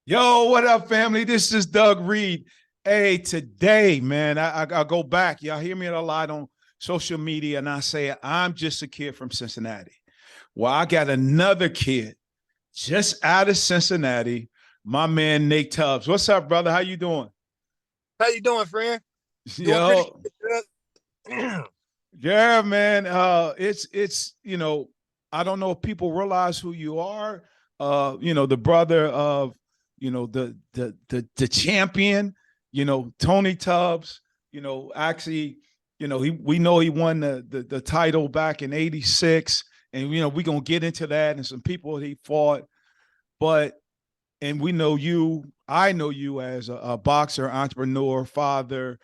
Yo, what up, family? This is Doug Reed. Hey, today, man, I go back. Y'all hear me a lot on social media, and I say I'm just a kid from Cincinnati. Well, I got another kid just out of Cincinnati, my man Nate Tubbs. What's up, brother? How you doing? How you doing, friend? Doing pretty Yo, good. yeah, man. It's I don't know if people realize who you are. The brother of the champion. Tony Tubbs. Actually, we know he won the title back in '86, and we're gonna get into that and some people he fought, but and we know you. I know you as a boxer, entrepreneur, father,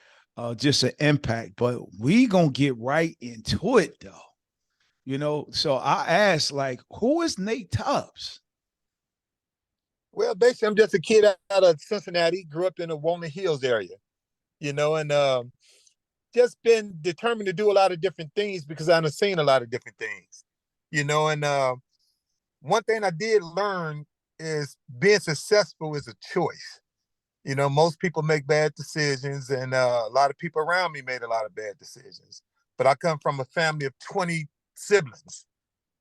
just an impact. But we gonna get right into it, though. So I asked, like, who is Nate Tubbs? Well, basically, I'm just a kid out of Cincinnati. Grew up in the Walnut Hills area, and just been determined to do a lot of different things because I've seen a lot of different things, And one thing I did learn is being successful is a choice. Most people make bad decisions, and a lot of people around me made a lot of bad decisions. But I come from a family of 20 siblings.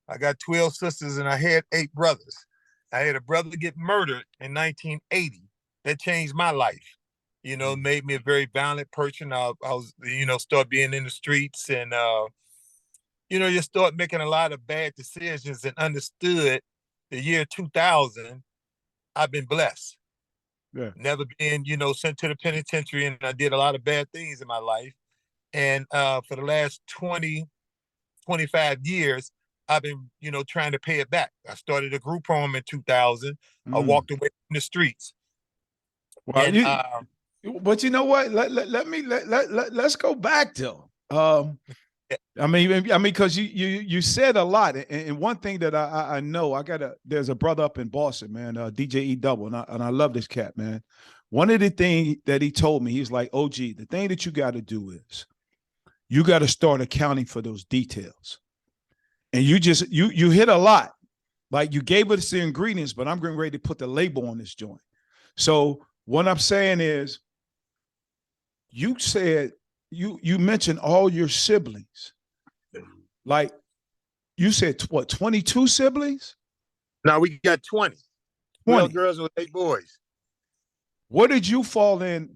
I got 12 sisters and I had 8 brothers. I had a brother get murdered in 1980. That changed my life. Made me a very violent person. I was, start being in the streets and, just start making a lot of bad decisions and understood the year 2000, I've been blessed. Yeah. Never been, sent to the penitentiary, and I did a lot of bad things in my life. And for the last 20, 25 years, I've been, trying to pay it back. I started a group home in 2000. I Mm. walked away from the streets. Well, And but you know what? Let's go back though. Because you said a lot, and one thing that I know, there's a brother up in Boston, man, DJ E Double, and I love this cat, man. One of the things that he told me, he's like, OG, the thing that you got to do is you got to start accounting for those details, and you hit a lot, like you gave us the ingredients, but I'm getting ready to put the label on this joint. So what I'm saying is, you said you mentioned all your siblings, like you said what, 22 siblings? now we got 20, 12 20. girls with 8 boys. Where did you fall in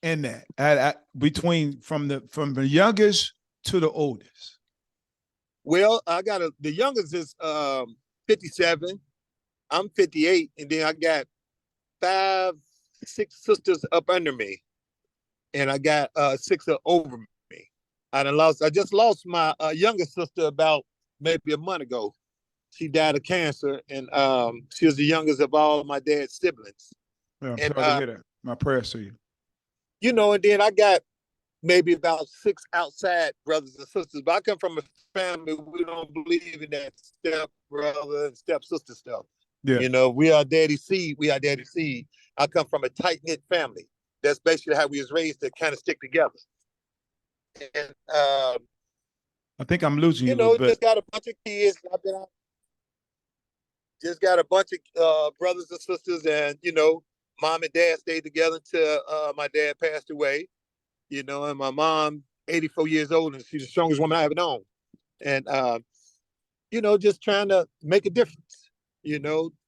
that at between from the youngest to the oldest? Well, the youngest is 57. I'm 58. And then I got 6 sisters up under me. And I got 6 over me. I just lost my youngest sister about maybe a month ago. She died of cancer, and she was the youngest of all my dad's siblings. Yeah, I'm And sorry to hear that. My prayers to you. and then I got maybe about 6 outside brothers and sisters. But I come from a family, we don't believe in that step brother and step sister stuff. Yeah. We are daddy seed. We are daddy seed. I come from a tight knit family. That's basically how we was raised to kind of stick together. And I think I'm losing you a little bit. just got a bunch of kids. Just got a bunch of brothers and sisters, and mom and dad stayed together until my dad passed away. And my mom, 84 years old, and she's the strongest woman I ever known. And just trying to make a difference.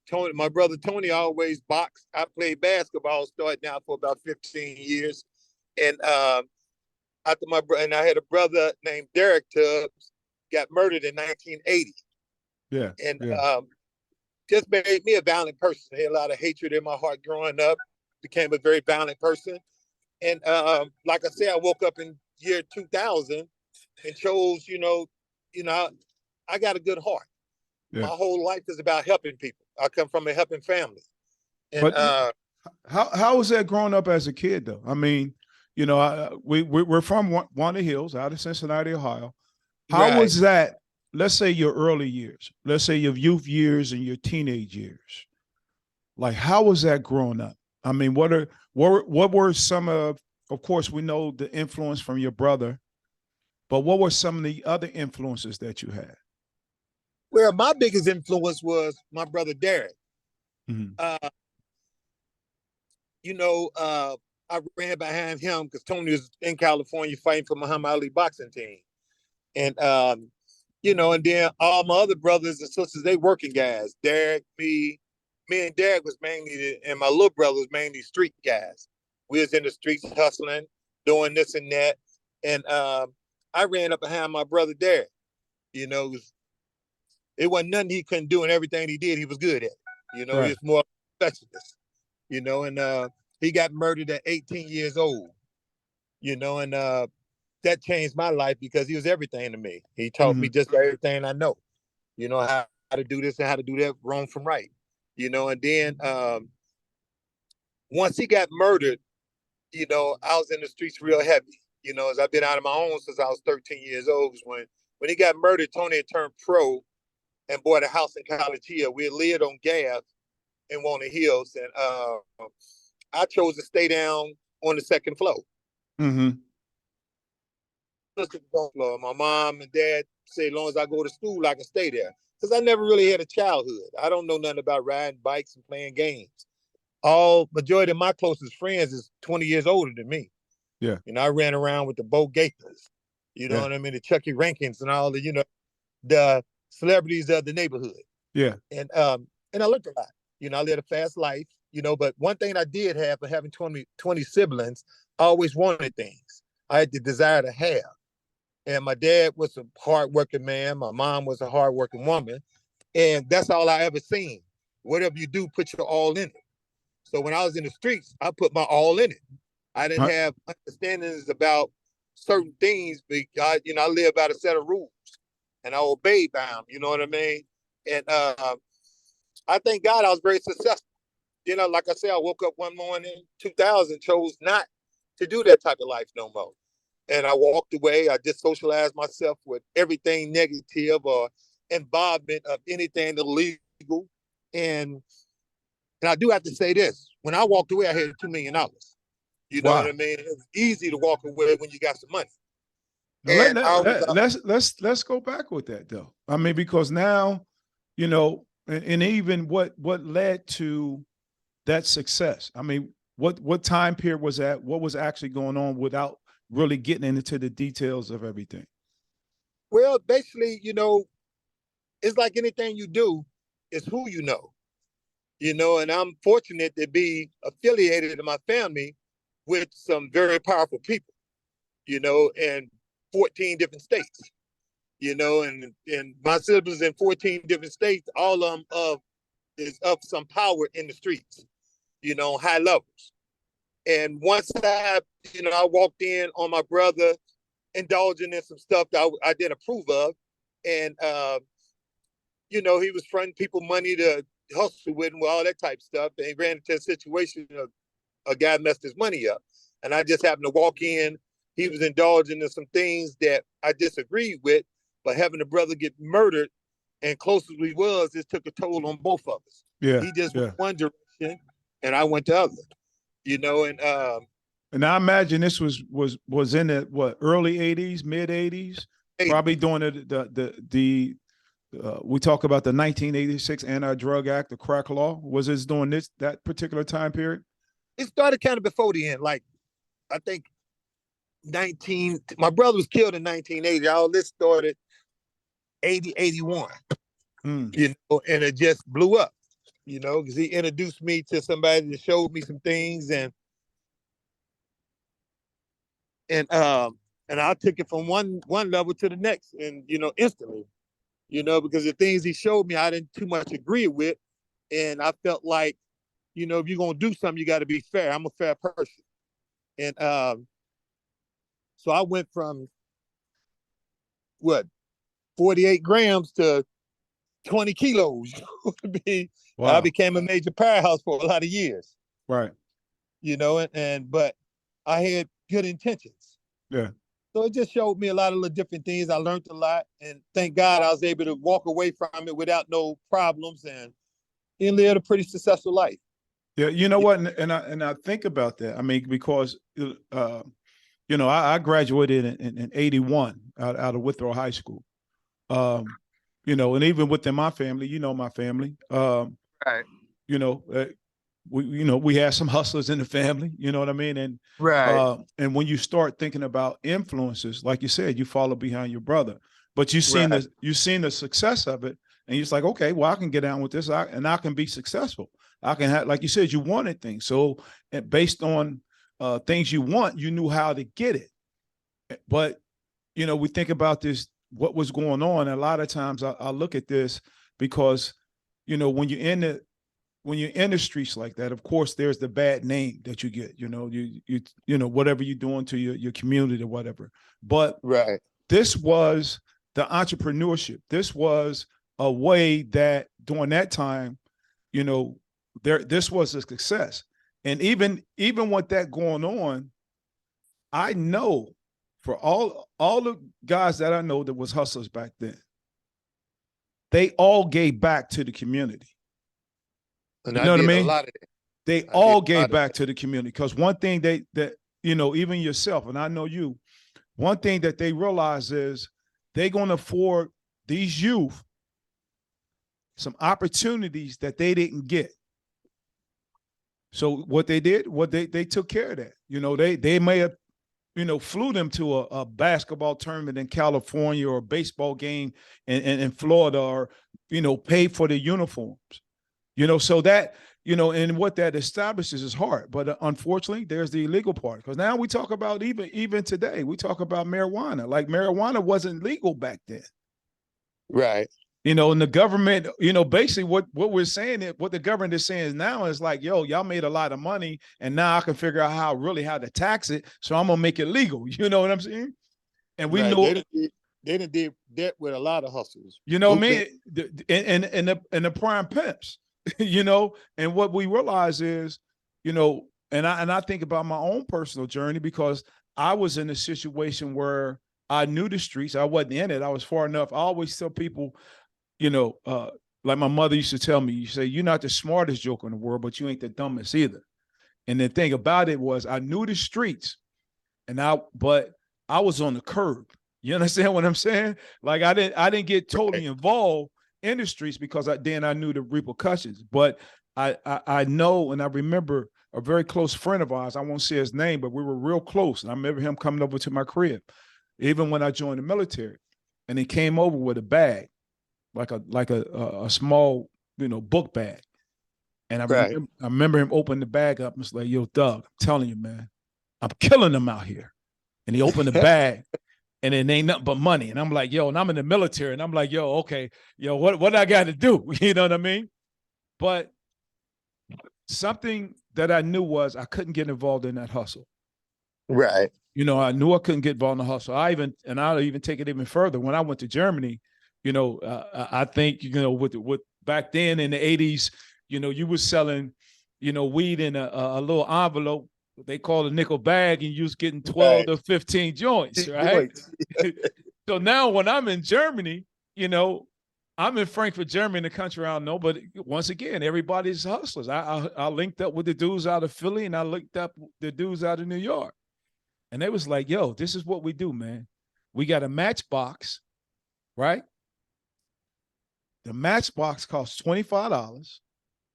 Tony, my brother Tony, always boxed. I played basketball, starting out for about 15 years, and after and I had a brother named Derek Tubbs, got murdered in 1980. Yeah. And Yeah. just made me a violent person. I had a lot of hatred in my heart growing up. Became a very violent person. And like I said, I woke up in year 2000 and chose, I got a good heart. Yeah. My whole life is about helping people. I come from a helping family. And But how was that growing up as a kid, though? I mean, we're from Walnut Hills, out of Cincinnati, Ohio. How right. was that? Let's say your early years. Let's say your youth years and your teenage years. Like, how was that growing up? I mean, what were some of course, we know the influence from your brother, but what were some of the other influences that you had? Well, my biggest influence was my brother Derek. Mm-hmm. Uh, you know, I ran behind him because Tony was in California fighting for Muhammad Ali boxing team. And you know, and then all my other brothers and sisters, they working guys. Derek, me and Derek was mainly, and my little brother was mainly street guys. We was in the streets hustling, doing this and that. And I ran up behind my brother Derek. You know, it wasn't nothing he couldn't do, and everything he did, he was good at. You know, he Right. was more specialist. You know, and he got murdered at 18 years old. You know, and that changed my life because he was everything to me. He taught me Hmm. just everything I know. You know how to do this and how to do that, wrong from right. You know, and then once he got murdered, you know, I was in the streets real heavy. You know, as I've been out on my own since I was 13 years old. When he got murdered, Tony had turned pro and bought a house in College Hill. We had lived on Gap in Walnut Hills, and I chose to stay down on the second floor. Hmm. My mom and dad say, as long as I go to school, I can stay there. Because I never really had a childhood. I don't know nothing about riding bikes and playing games. Majority of my closest friends is 20 years older than me. Yeah. You know, I ran around with the Bo Gators, you know Yeah. what I mean, the Chucky Rankins and all the, you know, the celebrities of the neighborhood. Yeah. And I looked a lot. You know, I led a fast life, you know, but one thing I did have for having 20 siblings, I always wanted things. I had the desire to have. And my dad was a hardworking man. My mom was a hardworking woman. And that's all I ever seen. Whatever you do, put your all in it. So when I was in the streets, I put my all in it. I didn't Right. have understandings about certain things because, you know, I live by a set of rules and I obeyed by them. You know what I mean? And I thank God I was very successful. You know, like I said, I woke up one morning, 2000, chose not to do that type of life no more. And I walked away. I just socialized myself with everything negative or involvement of anything illegal. And and I do have to say this: when I walked away, I had $2 million. You know what I Wow. mean? It's easy to walk away when you got some money. Now And I was, let's go back with that though. I mean, because now, you know, and even what led to that success. I mean, what time period was that? What was actually going on without really getting into the details of everything? well, basically, you know, it's like anything you do, it's who you know. You know, and I'm fortunate to be affiliated in my family with some very powerful people. You know, in 14 different states. You know, and my siblings in 14 different states, all of them is of some power in the streets. You know, high levels. And once I walked in on my brother indulging in some stuff that I didn't approve of, and you know, he was fronting people money to hustle with and all that type of stuff. And he ran into a situation of a guy messed his money up. And I just happened to walk in. He was indulging in some things that I disagreed with, but having a brother get murdered and close as we was, it took a toll on both of us. Yeah. He just went Yeah. one direction and I went the other, you know, and And I imagine this was in the what early '80s, mid '80s, probably during the we talk about the 1986 Anti-Drug Act, the crack law. Was this during that particular time period? it started kind of before the end. Like I think 19 my brother was killed in 1980. All this started 80, 81. Mm. You know, and it just blew up, you know, because he introduced me to somebody that showed me some things and and I took it from one level to the next and you know, instantly, you know, because the things he showed me I didn't too much agree with. And I felt like, you know, if you're gonna do something, you gotta be fair. I'm a fair person. And so I went from what 48 grams to 20 kilos. I Wow. became a major powerhouse for a lot of years, Right. you know, and but I had good intentions. Yeah. So it just showed me a lot of the different things. I learned a lot, and thank God I was able to walk away from it without no problems and live a pretty successful life. Yeah. You know what? And I think about that. I mean, because you know, I graduated in '81 out of Withrow High School. You know, and even within my family, you know, my family, Right. you know, we had some hustlers in the family, you know what I mean? Right. And when you start thinking about influences, like you said, you follow behind your brother, but Right. you've seen the success of it, and you're just like, okay, well, I can get down with this, and I can be successful. I can have, like you said, you wanted things. So based on things you want, you knew how to get it. But we think about this, what was going on. A lot of times I look at this because, when you're in the streets like that, of course, there's the bad name that you get, whatever you're doing to your community or whatever. But Right. this was the entrepreneurship. This was a way that during that time, this was a success. And even with that going on, I know for all the guys that I know that was hustlers back then, they all gave back to the community. And You I know what I did a mean? lot of that. They I did all a gave lot of back that. to the community, because one thing even yourself, and I know you, one thing that they realize is they're going to afford these youth some opportunities that they didn't get. So what they did, they took care of that. They may have, flew them to a basketball tournament in California, or a baseball game in Florida, or, paid for the uniforms. So that, and what that establishes is hard. But unfortunately, there's the illegal part. Because now we talk about, even today, we talk about marijuana. Like, marijuana wasn't legal back then. Right. And the government, basically what we're saying, what the government is saying now is like, yo, y'all made a lot of money, and now I can figure out how to tax it. So I'm gonna make it legal. You know what I'm saying? And we Right. know, They did that with a lot of hustles. you know what I Bootleg. mean? And the prime pimps, and what we realize is, and I think about my own personal journey, because I was in a situation where I knew the streets. I wasn't in it. I was far enough. I always tell people, like my mother used to tell me, you say, you're not the smartest joker in the world, but you ain't the dumbest either. And the thing about it was, I knew the streets, but I was on the curb. You understand what I'm saying? Like, I didn't get totally involved in the streets, because then I knew the repercussions. But I know, and I remember a very close friend of ours, I won't say his name, but we were real close. And I remember him coming over to my crib, even when I joined the military, and he came over with a bag, like a small, book bag. And Right. I remember him opening the bag up and was like, yo, Doug, I'm telling you, man, I'm killing them out here. And he opened the bag, and it ain't nothing but money. And I'm like, yo, and I'm in the military, and I'm like, yo, okay, yo, what I got to do? You know what I mean? But something that I knew was I couldn't get involved in that hustle. Right. I knew I couldn't get involved in the hustle. I'll even take it even further. When I went to Germany, I think, with back then in the 80s, you was selling, weed in a little envelope. They call it a nickel bag, and you was getting 12 Right. to 15 joints, right? So now when I'm in Germany, I'm in Frankfurt, Germany, the country I don't know, but once again, everybody's hustlers. I linked up with the dudes out of Philly, and I linked up with the dudes out of New York. And they was like, yo, this is what we do, man. We got a matchbox, right? The matchbox costs $25.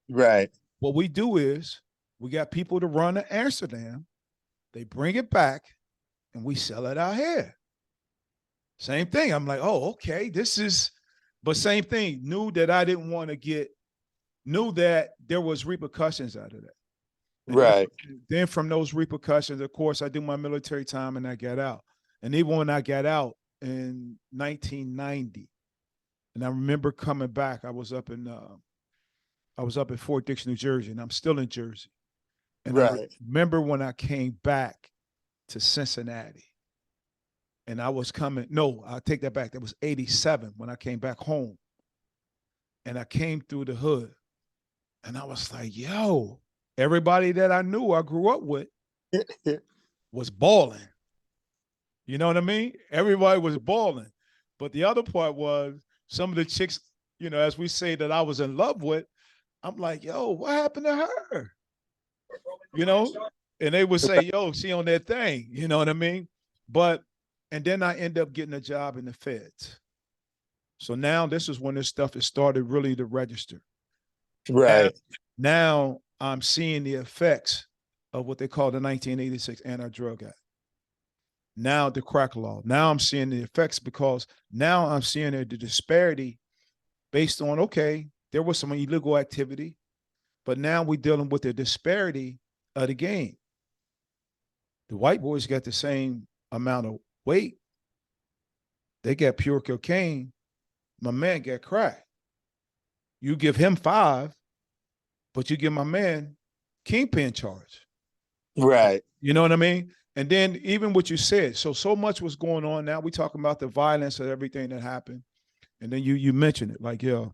Right. What we do is we got people to run to Amsterdam. They bring it back, and we sell it out here. Same thing. I'm like, oh, okay, but same thing. Knew that I didn't want to knew that there was repercussions out of that. And Right. then from those repercussions, of course, I did my military time, and I got out. And even when I got out in 1990, and I remember coming back, I was up in Fort Dix, New Jersey, and I'm still in Jersey. And I Right. remember when I came back to Cincinnati, and I was coming. No, I'll take that back. That was 87 when I came back home, and I came through the hood, and I was like, yo, everybody that I knew, I grew up with, was balling. You know what I mean? Everybody was balling. But the other part was, some of the chicks, as we say, that I was in love with, I'm like, yo, what happened to her? And they would say, yo, she on that thing. You know what I mean? And then I end up getting a job in the feds. So now this is when this stuff has started really to register. Right. Now I'm seeing the effects of what they call the 1986 Anti-Drug Act. Now the crack law. Now I'm seeing the effects because now I'm seeing the disparity based on, okay, there was some illegal activity, but now we're dealing with the disparity of the game. The white boys got the same amount of weight. They got pure cocaine. My man got crack. You give him 5, but you give my man kingpin charge. Right. You know what I mean? And then even what you said, so much was going on. Now we talking about the violence of everything that happened. And then you mentioned it, like, yo,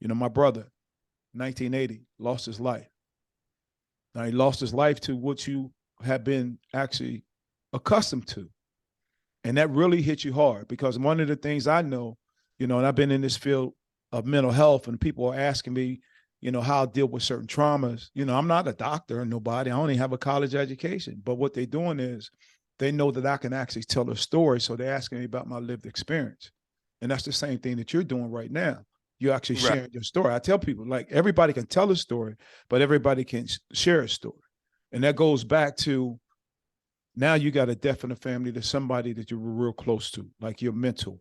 my brother, 1980, lost his life. Now he lost his life to what you have been actually accustomed to. And that really hit you hard because one of the things I know, and I've been in this field of mental health and people are asking me, how I deal with certain traumas. I'm not a doctor or nobody. I only have a college education. But what they're doing is they know that I can actually tell a story. So they're asking me about my lived experience. And that's the same thing that you're doing right now. You're actually sharing your story. I tell people, like, everybody can tell a story, but everybody can share a story. And that goes back to now you got a death in the family to somebody that you were real close to, like your mentor.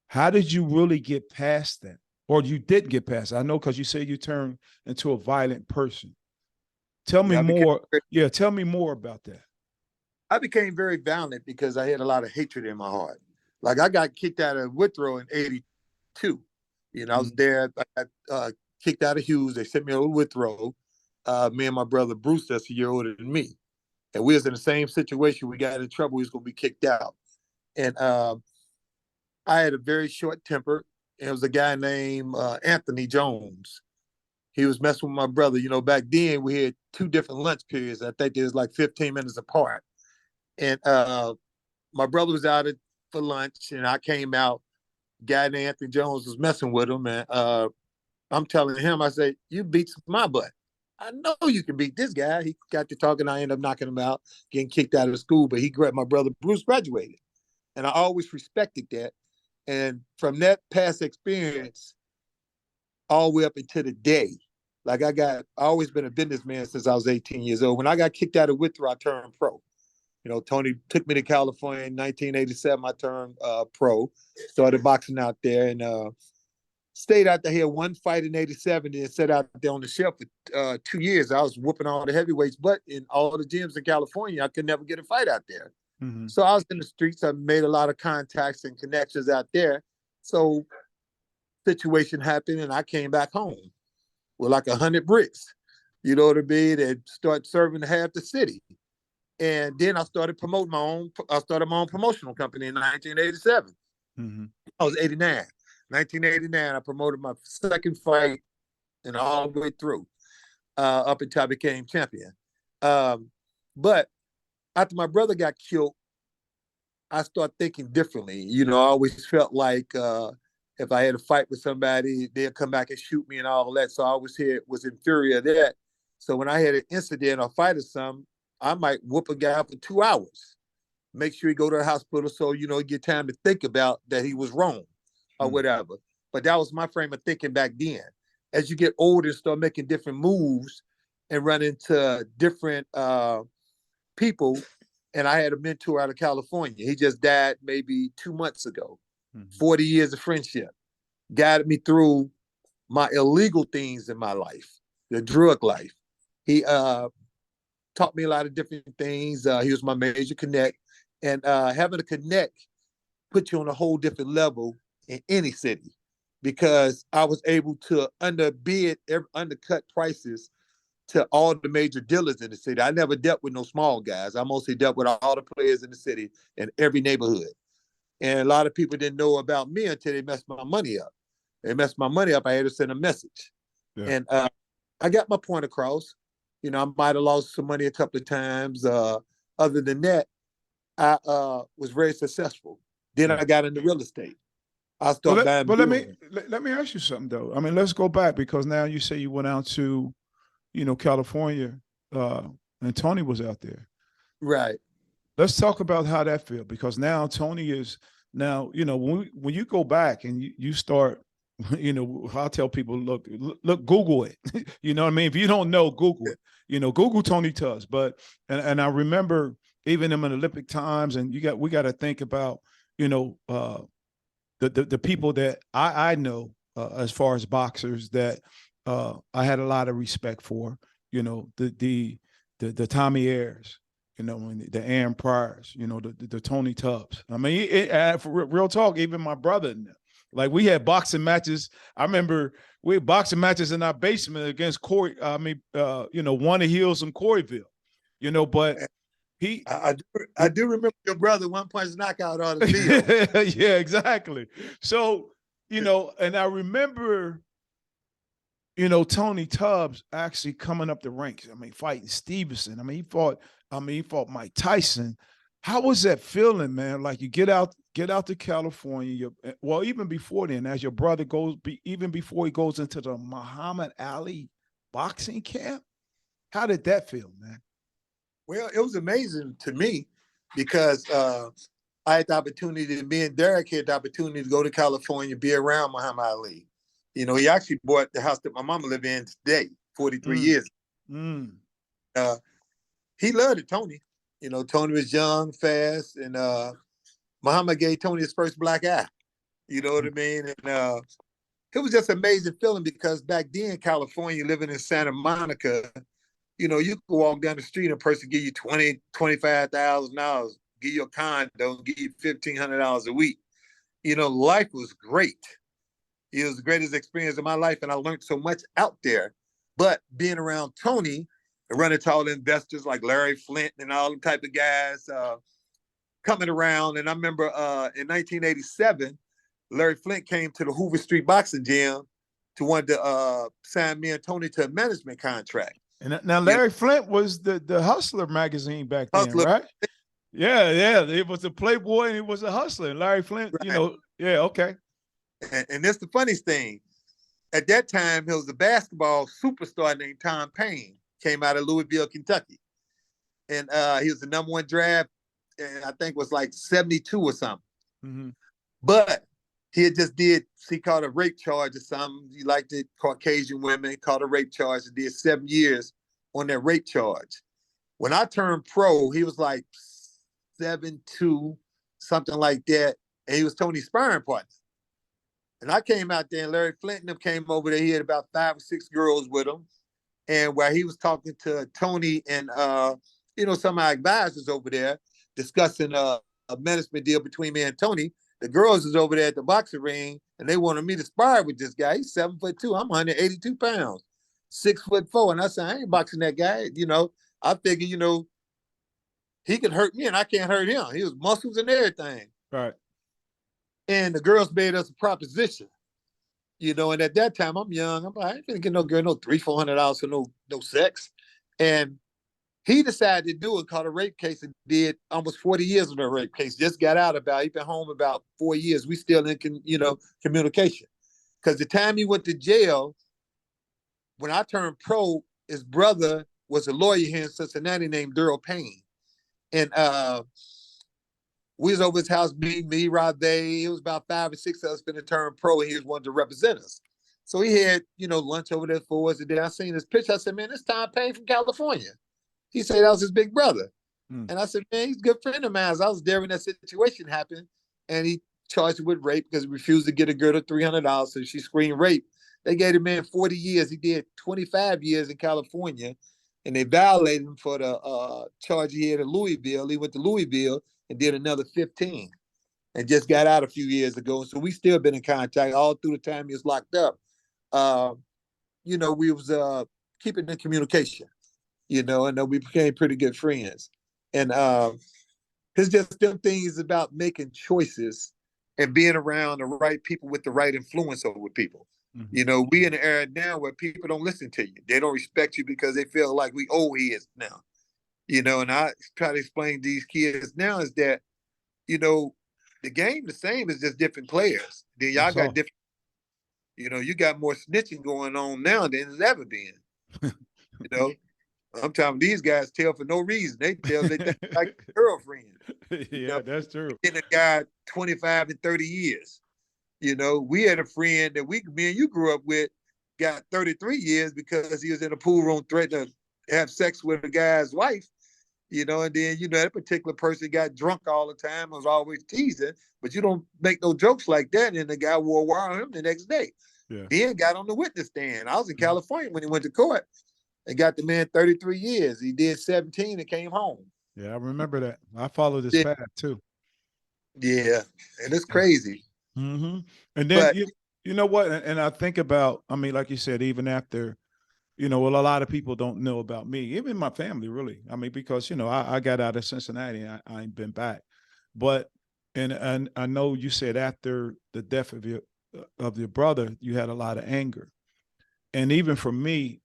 How did you really get past that? Or you didn't get past it? I know because you say you turned into a violent person. Tell me more. Tell me more about that. I became very violent because I had a lot of hatred in my heart. Like I got kicked out of Withrow in '82. I was there. I got kicked out of Hughes. They sent me over to Withrow. Me and my brother Bruce, that's a year older than me. And we was in the same situation. We got in trouble. We was going to be kicked out. And I had a very short temper. It was a guy named Anthony Jones. He was messing with my brother. Back then we had 2 different lunch periods. I think it was like 15 minutes apart. And my brother was out for lunch, and I came out. Guy named Anthony Jones was messing with him, and I'm telling him, I say, "You beat my butt. I know you can beat this guy." He got to talking. I ended up knocking him out, getting kicked out of the school. But my brother Bruce graduated, and I always respected that. And from that past experience, all the way up until the day, like I always been a businessman since I was 18 years old. When I got kicked out of Withrow, I turned pro. Tony took me to California in 1987. I turned pro, started boxing out there, and stayed out there. Here 1 fight in '87, and sat out there on the shelf for 2 years. I was whooping all the heavyweights, but in all the gyms in California, I could never get a fight out there. Mm-hmm. So I was in the streets. I made a lot of contacts and connections out there. So situation happened, and I came back home with like 100 bricks. You know what I mean? And start serving half the city. And then I started promoting I started my own promotional company in 1987. Mm-hmm. I was 89. 1989, I promoted my second fight and all the way through up until I became champion. But after my brother got killed, I started thinking differently. I always felt like if I had a fight with somebody, they'd come back and shoot me and all that. So I always was inferior to that. So when I had an incident or fight or something, I might whoop a guy for 2 hours, make sure he go to the hospital so, he get time to think about that he was wrong or whatever. But that was my frame of thinking back then. As you get older and start making different moves and run into different people, and I had a mentor out of California. He just died maybe 2 months ago. 40 years of friendship. Guided me through my illegal things in my life, the drug life. He taught me a lot of different things. He was my major connect. And having a connect put you on a whole different level in any city, because I was able to undercut prices to all the major dealers in the city. I never dealt with no small guys. I mostly dealt with all the players in the city in every neighborhood. And a lot of people didn't know about me until they messed my money up. They messed my money up. I had to send a message. Yeah. And I got my point across. I might have lost some money a couple of times. Other than that, I was very successful. Then I got into real estate. I started buying. But let me ask you something though. I mean, let's go back, because now you say you went out to, California, and Tony was out there. Right. Let's talk about how that feels, because now Tony is when you go back and you start You know, I'll tell people, look, Google it. You know what I mean? If you don't know, Google it. You know, Google Tony Tubbs. But and I remember even in the Olympic times, and we got to think about, you know, the people that I know as far as boxers that I had a lot of respect for. You know, the Tommy Ayers, you know, the Aaron Pryors, you know, the Tony Tubbs. I mean, for real talk, even my brother, like we had boxing matches. I remember we had boxing matches in our basement against Corey. You know, Warner Hills and Coreyville. You know, but he, I do remember your brother one punch knockout on Leo. yeah, exactly. So, you know, and I remember, you know, Tony Tubbs actually coming up the ranks. I mean, fighting Stevenson. I mean, he fought Mike Tyson. How was that feeling, man? Like you get out to California. Well, even before then, as your brother goes, even before he goes into the Muhammad Ali boxing camp. How did that feel, man? Well, it was amazing to me because I had the opportunity, me and Derek had the opportunity to go to California, be around Muhammad Ali. You know, he actually bought the house that my mama live in today, 43 years. Mm. He loved it, Tony. You know, Tony was young, fast, and Muhammad gave Tony his first black eye. You know what I mean? And it was just an amazing feeling because back then, California, living in Santa Monica, you know, you could walk down the street and a person give you $25,000, give you a condo, give you $1,500 a week. You know, life was great. It was the greatest experience of my life, and I learned so much out there. But being around Tony and running to all the investors like Larry Flint and all them type of guys coming around. And I remember in 1987, Larry Flint came to the Hoover Street Boxing Gym to want to sign me and Tony to a management contract. And now Larry Flint was the Hustler magazine back then, Hustler. right? Yeah. It was a Playboy and it was a Hustler. And Larry Flint, right. You know, yeah, okay. And that's the funniest thing. At that time, there was a basketball superstar named Tom Payne, came out of Louisville, Kentucky. And he was the #1 draft, and I think was like 72 or something. Mm-hmm. But he had just he caught a rape charge or something. He liked it, Caucasian women, caught a rape charge and did 7 years on that rape charge. When I turned pro, he was like 7'2", something like that. And he was Tony's sparring partner. And I came out there and Larry Flint and them came over there. He had about 5 or 6 girls with him. And while he was talking to Tony and, you know, some of our advisors over there discussing a management deal between me and Tony, the girls was over there at the boxing ring and they wanted me to spar with this guy. He's 7'2". I'm 182 pounds, 6'4". And I said, I ain't boxing that guy. You know, I figured, you know, he could hurt me and I can't hurt him. He was muscles and everything. Right. And the girls made us a proposition, you know, and at that time I'm young. I'm like, I ain't gonna get no girl no $300-400 for no sex. And he decided to do it, caught a rape case and did almost 40 years of a rape case. Just got out he been home about 4 years. We still in communication. Because the time he went to jail, when I turned pro, his brother was a lawyer here in Cincinnati named Daryl Payne. And we was over his house, me, Rob Day. It was about 5 or 6 of us been to turn pro, and he was one to represent us. So he had, lunch over there for us. And then I seen his picture. I said, man, this Tom Payne from California. He said that was his big brother. And I said, man, he's a good friend of mine. I was there when that situation happened. And he charged him with rape because he refused to get a girl $300. So she screamed rape. They gave the man 40 years. He did 25 years in California. And they violated him for the charge he had in Louisville. He went to Louisville and did another 15 and just got out a few years ago. So we still been in contact all through the time he was locked up. We was keeping in communication, and we became pretty good friends. And it's just them things about making choices and being around the right people with the right influence over people. Mm-hmm. We in an era now where people don't listen to you. They don't respect you because they feel like we old heads now. And I try to explain to these kids now is that, the game the same is just different players. Then y'all got different, you got more snitching going on now than it's ever been. I'm telling these guys tell for no reason. They tell they like a girlfriend. Yeah, that's true. In a guy 25 and 30 years. We had a friend that me and you grew up with, got 33 years because he was in a pool room threatening to have sex with a guy's wife. And then, that particular person got drunk all the time, was always teasing, but you don't make no jokes like that. And the guy wore a wire on him the next day. Yeah. Then got on the witness stand. I was in California when he went to court and got the man 33 years. He did 17 and came home. Yeah, I remember that. I followed this Yeah, path too. yeah. And it's Yeah. crazy. Mm-hmm. And then But you know what? And I think about, I mean, like you said, even after, well, a lot of people don't know about me, even my family, really. I mean, because I got out of Cincinnati, and I ain't been back. But and I know you said after the death of your brother, you had a lot of anger, and even for me,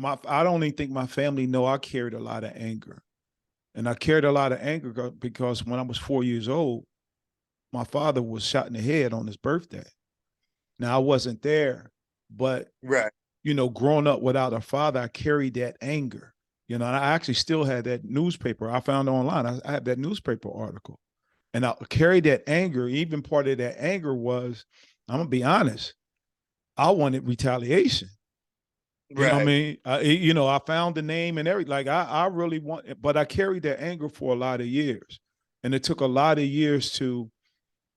I don't even think my family know I carried a lot of anger, and I carried a lot of anger because when I was 4 years old, my father was shot in the head on his birthday. Now I wasn't there, but right, growing up without a father, I carried that anger. And I actually still had that newspaper. I found online. I have that newspaper article. And I carried that anger. Even part of that anger was, I'm gonna be honest, I wanted retaliation. You know what I right. mean? I found the name and everything. Like I really want, but I carried that anger for a lot of years. And it took a lot of years to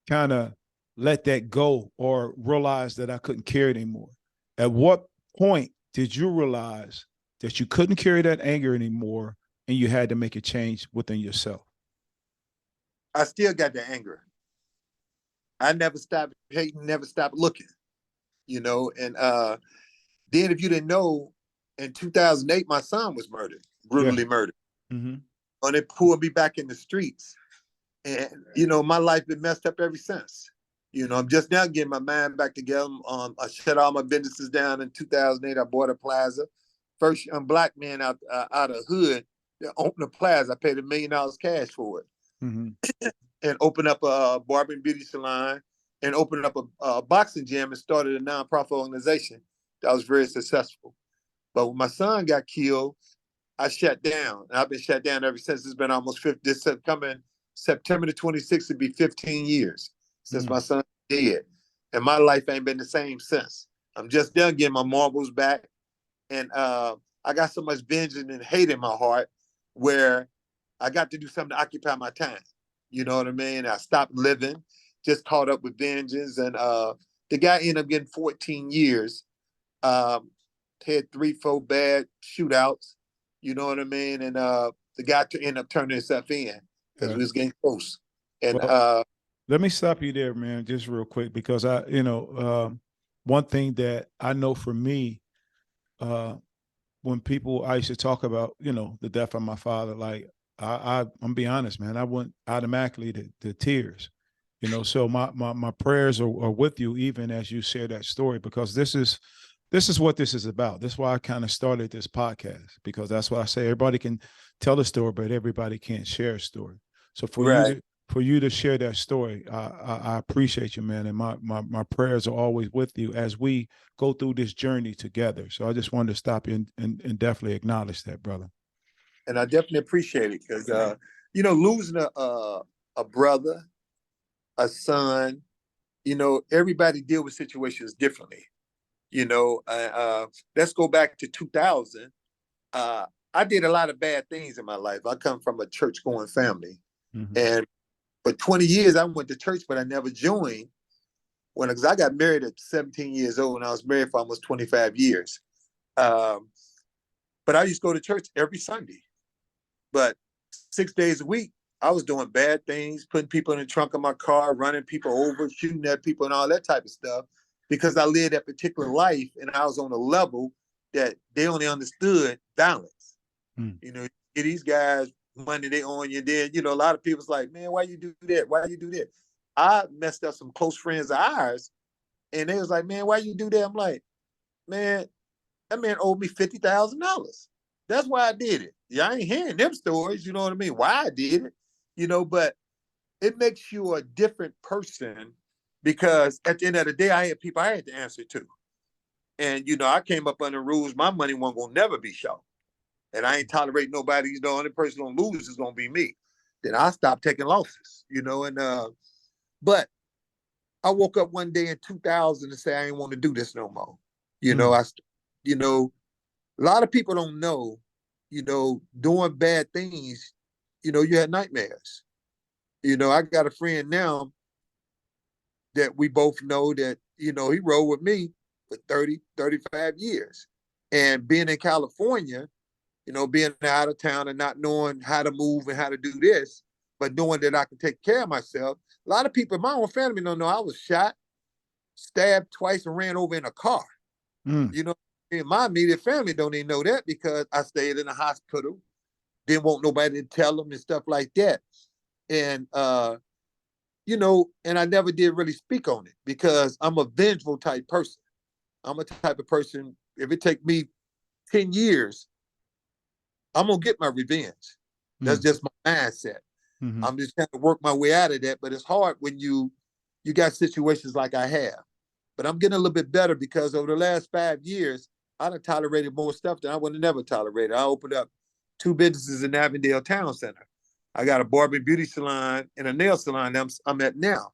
kind of let that go or realize that I couldn't carry it anymore. At what point did you realize that you couldn't carry that anger anymore and you had to make a change within yourself? I still got the anger. I never stopped hating, never stopped looking. And then if you didn't know, in 2008, my son was murdered, Yeah. brutally murdered. Mm-hmm. And it pulled me back in the streets. And, my life been messed up ever since. I'm just now getting my mind back together. I shut all my businesses down in 2008. I bought a plaza. First young black man out of hood that opened a plaza. I paid $1 million cash for it. Mm-hmm. And opened up a barber and beauty salon and opened up a boxing gym and started a nonprofit organization that was very successful. But when my son got killed, I shut down. And I've been shut down ever since. It's been almost 50. This coming September the 26th, it'll be 15 years since Mm-hmm. my son dead. And my life ain't been the same since. I'm just done getting my marbles back. And I got so much vengeance and hate in my heart where I got to do something to occupy my time. You know what I mean? I stopped living, just caught up with vengeance. And the guy ended up getting 14 years. Um, had 3, 4 bad shootouts. You know what I mean? And the guy ended up turning himself in because Yeah. we was getting close. And Well, let me stop you there, man, just real quick, because one thing that I know for me, uh, when people I used to talk about, the death of my father, like I'm be honest, man, I went automatically to tears. So my prayers are with you even as you share that story, because this is what this is about. This is why I kind of started this podcast, because that's what I say. Everybody can tell a story, but everybody can't share a story. So right. for you to share that story, I appreciate you, man. And my prayers are always with you as we go through this journey together. So I just wanted to stop you and definitely acknowledge that, brother. And I definitely appreciate it because losing a brother, a son, everybody deal with situations differently. Let's go back to 2000. I did a lot of bad things in my life. I come from a church going family. Mm-hmm. And for 20 years, I went to church, but I never joined. Because I got married at 17 years old and I was married for almost 25 years. Um, but I used to go to church every Sunday. But 6 days a week, I was doing bad things, putting people in the trunk of my car, running people over, shooting at people, and all that type of stuff, because I lived that particular life and I was on a level that they only understood balance. Mm. These guys money they own you. Then a lot of people's like, man, why you do that? Why you do that? I messed up some close friends of ours, and they was like, man, why you do that? I'm like, man, that man owed me $50,000. That's why I did it. Yeah, I ain't hearing them stories. You know what I mean? Why I did it, but it makes you a different person because at the end of the day, I had people I had to answer to. And, I came up under rules. My money wasn't going to never be shown. And I ain't tolerate nobody. The only person going to lose is going to be me. Then I stopped taking losses, and but I woke up one day in 2000 and say I ain't want to do this no more. You know, Mm, you know, a lot of people don't know, doing bad things, you had nightmares. I got a friend now that we both know that, he rode with me for 30, 35 years. And being in California, being out of town and not knowing how to move and how to do this, but knowing that I can take care of myself. A lot of people in my own family don't know I was shot, stabbed twice, and ran over in a car. mm, You know, in my immediate family don't even know that because I stayed in the hospital, didn't want nobody to tell them and stuff like that. And and I never did really speak on it because I'm a vengeful type person. I'm a type of person, if it take me 10 years, I'm gonna get my revenge. That's mm, just my mindset. mhm. I'm just trying to work my way out of that. But it's hard when you got situations like I have. But I'm getting a little bit better because over the last 5 years, I done tolerated more stuff than I would have never tolerated. I opened up 2 businesses in Avondale Town Center. I got a barber and beauty salon and a nail salon I'm at now.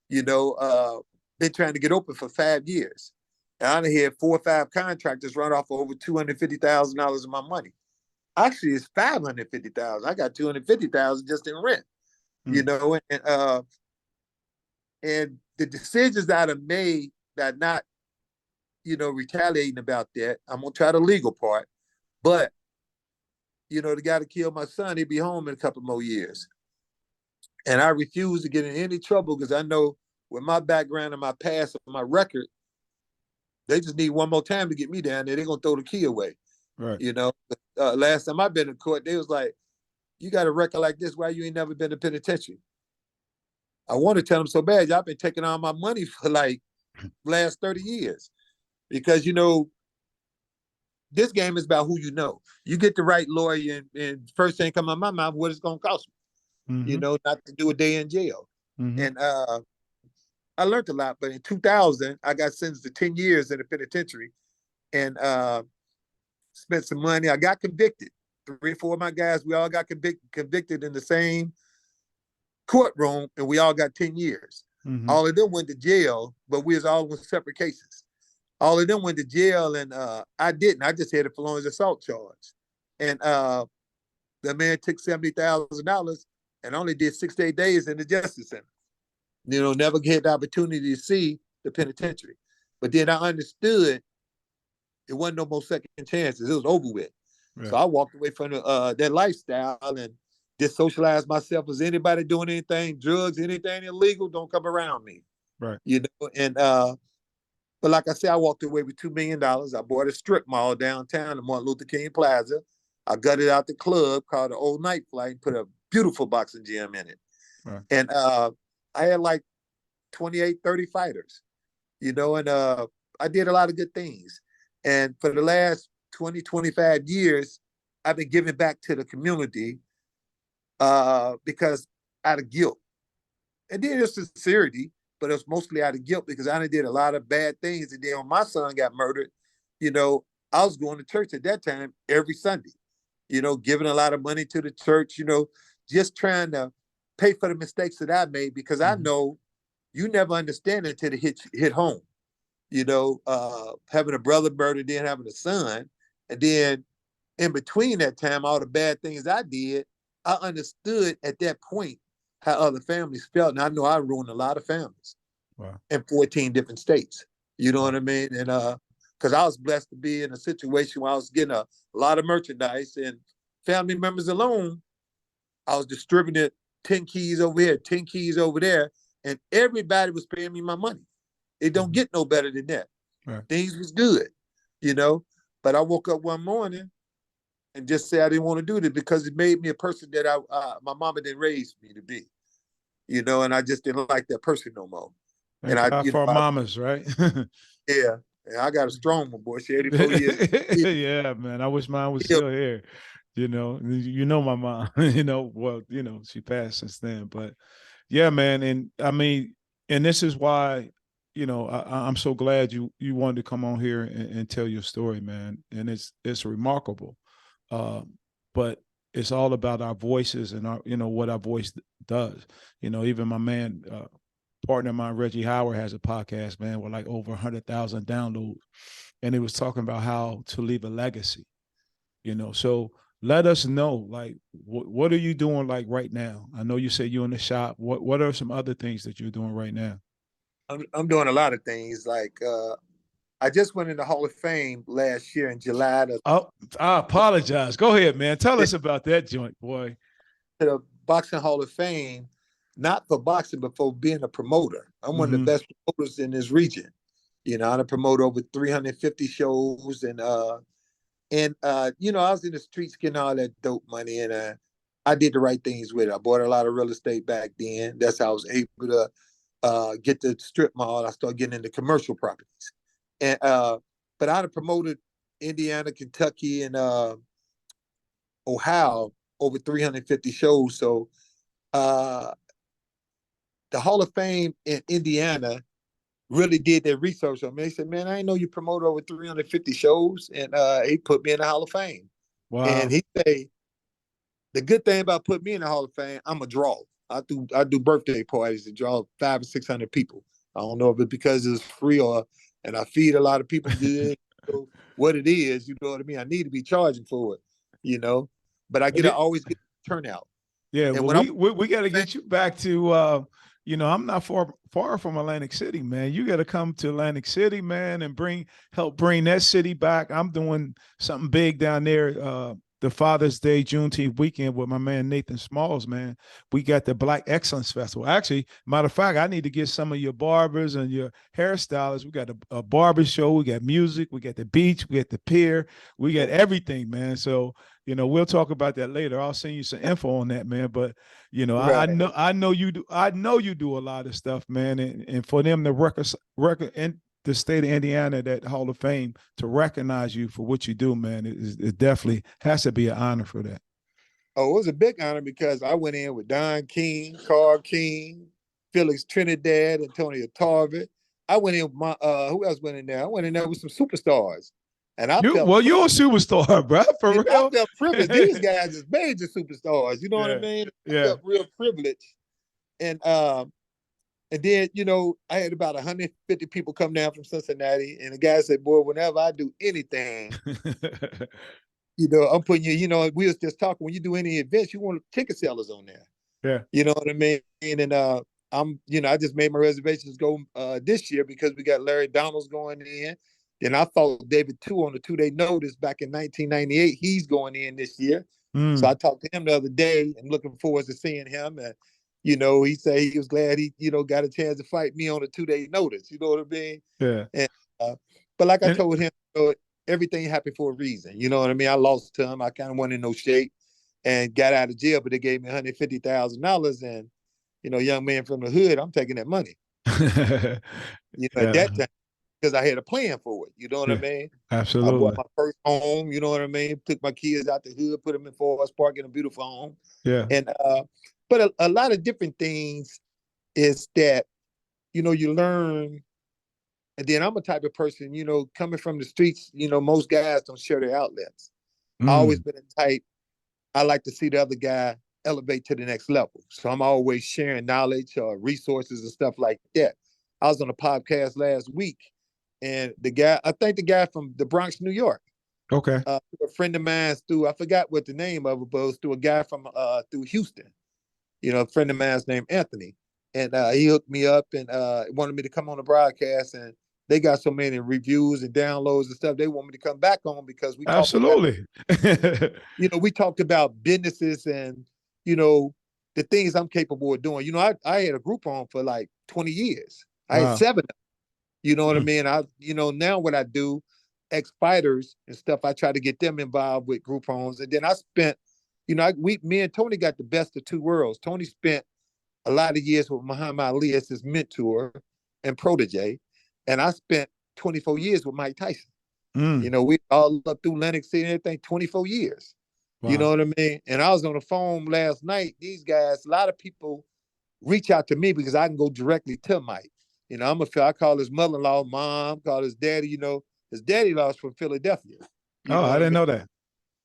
You know, been trying to get open for 5 years. And I done had 4 or 5 contractors run off over $250,000 of my money. Actually, it's 550,000. I got 250,000 just in rent. You Mm, know, and the decisions that I made that not, retaliating about that. I'm gonna try the legal part, but the guy that killed my son, he'd be home in a couple more years, and I refuse to get in any trouble because I know with my background and my past and my record, they just need one more time to get me down there. They're gonna throw the key away. right. You know, last time I've been in court, they was like, "You got a record like this? Why you ain't never been to penitentiary?" I want to tell them so bad. Y'all been taking all my money for like last 30 years because this game is about who you know. You get the right lawyer, and first thing come out of my mouth, what it's gonna cost me. Mm-hmm. Not to do a day in jail. Mm-hmm. And I learned a lot. But in 2000, I got sentenced to 10 years in the penitentiary, and spent some money. I got convicted. 3 or 4 of my guys, we all got convicted in the same courtroom, and we all got 10 years. Mm-hmm. All of them went to jail, but we was all in separate cases. All of them went to jail, and I didn't. I just had a felonious assault charge. And the man took $70,000 and only did 6 to 8 days in the justice center. Never had the opportunity to see the penitentiary. But then I understood it wasn't no more second chances. It was over with. So Right. I walked away from that lifestyle and just socialized myself as anybody doing anything, drugs, anything illegal, don't come around me. Right. And but like I said, I walked away with $2 million. I bought a strip mall downtown in Martin Luther King Plaza. I gutted out the club called the Old Night Flight and put a beautiful boxing gym in it. Right. And I had like 28, 30 fighters, and I did a lot of good things. And for the last 20, 25 years, I've been giving back to the community because out of guilt. And then there's sincerity, but it was mostly out of guilt because I did a lot of bad things. And then when my son got murdered, I was going to church at that time every Sunday, giving a lot of money to the church, just trying to pay for the mistakes that I made because I Mm-hmm. know you never understand it until it hit home. Having a brother murdered, then having a son, and then in between that time, all the bad things I did, I understood at that point how other families felt. And I know I ruined a lot of families Wow. in 14 different states. You know what Wow. I mean? And because I was blessed to be in a situation where I was getting a lot of merchandise and family members alone, I was distributing 10 keys over here, 10 keys over there, and everybody was paying me my money. It don't Mm-hmm. get no better than that. Right. Things was good, you know. But I woke up one morning and just said I didn't want to do this because it made me a person that my mama didn't raise me to be, and I just didn't like that person no more. And Thank God for our mamas, right? yeah, and I got a strong one, boy. She 84 years. Yeah, man. I wish mine was still here. My mom, well, she passed since then. But yeah, man. And I mean, and this is why, I'm so glad you wanted to come on here and tell your story, man. And it's remarkable. But it's all about our voices and our, what our voice does. Even my man, partner of mine, Reggie Howard, has a podcast, man, with like over 100,000 downloads. And he was talking about how to leave a legacy, So let us know, like, what are you doing like right now? I know you said you're in the shop. What are some other things that you're doing right now? I'm doing a lot of things. Like I just went in the Hall of Fame last year in July to Oh, I apologize. Go ahead, man. Tell us about that joint, boy. the Boxing Hall of Fame, not for boxing, but for being a promoter. I'm one of the Mm-hmm. best promoters in this region. I promote over 350 shows, I was in the streets getting all that dope money, and I did the right things with it. I bought a lot of real estate back then. That's how I was able to get the strip mall. I started getting into commercial properties, and but I'd have promoted Indiana, Kentucky, and Ohio over 350 shows. So uh, the Hall of Fame in Indiana really did their research on me. They said, "Man, I didn't know you promoted over 350 shows," and he put me in the Hall of Fame. And Wow. he say the good thing about putting me in the Hall of Fame, I'm a draw. I do birthday parties to draw 500 or 600 people. I don't know if it's because it's free and I feed a lot of people good. What it is, you know what I mean? I need to be charging for it, you know. But I always get turnout. Yeah, And well, when I we got to get you back to I'm not far from Atlantic City, man. You got to come to Atlantic City, man, and help bring that city back. I'm doing something big down there. The Father's Day Juneteenth weekend with my man Nathan Smalls, man. We got the Black Excellence Festival. Actually, matter of fact, I need to get some of your barbers and your hairstylists. We got a barber show. We got music. We got the beach. We got the pier. We got everything, man. So we'll talk about that later. I'll send you some info on that, man. But right. I know you do. I know you do a lot of stuff, man. And for them to record in the state of Indiana, that Hall of Fame, to recognize you for what you do, man, it definitely has to be an honor for that. Oh, it was a big honor because I went in with Don King, Carl King, Felix Trinidad, Antonio Tarver. I went in with my who else went in there? I went in there with some superstars. And I felt You're a superstar, bro. For I real. felt privileged. These guys is major superstars. You know what I Yeah, mean? I yeah. felt real privileged. And then, I had about 150 people come down from Cincinnati. And the guy said, "Boy, whenever I do anything, I'm putting you, we was just talking, when you do any events, you want ticket sellers on there. Yeah. You know what I mean? And I just made my reservations go this year because we got Larry Donalds going in. Then I fought David Two on a 2-day notice back in 1998. He's going in this year. So I Mm. talked to him the other day and looking forward to seeing him. And, he said he was glad he, got a chance to fight me on a 2-day notice. You know what I mean? Yeah. And, but like I And told him, everything happened for a reason. You know what I mean? I lost to him. I kind of went in no shape and got out of jail, but they gave me $150,000. And, young man from the hood, I'm taking that money. At yeah, that time, because I had a plan for it. You know what I yeah, mean? I bought absolutely. my first home. You know what I mean? Took my kids out the hood, put them in Forest Park in a beautiful home. Yeah. And but a lot of different things is that you learn. And then I'm a type of person, coming from the streets. Most guys don't share their outlets. I always Mm. been a type. I like to see the other guy elevate to the next level. So I'm always sharing knowledge or resources and stuff like that. I was on a podcast last week, and I think the guy from the Bronx, New York, Okay. a friend of mine's I forgot what the name of it, but it was through a guy from through Houston, a friend of mine's named Anthony. And he hooked me up and wanted me to come on the broadcast. And they got so many reviews and downloads and stuff. They want me to come back on because Absolutely. we talked about businesses and, you know, the things I'm capable of doing. I had a group on for like 20 years. I had Wow. 7. You know what I Mm. mean? Now what I do, ex-fighters and stuff, I try to get them involved with group homes. And then I spent, me and Tony got the best of 2 worlds. Tony spent a lot of years with Muhammad Ali as his mentor and protege. And I spent 24 years with Mike Tyson. Mm. We all up through Lennox City and everything, 24 years. You know Wow. what I mean? And I was on the phone last night. These guys, a lot of people reach out to me because I can go directly to Mike. I call his mother-in-law mom, call his daddy, his daddy-in-law's from Philadelphia. You Oh, know I what I didn't mean? know that.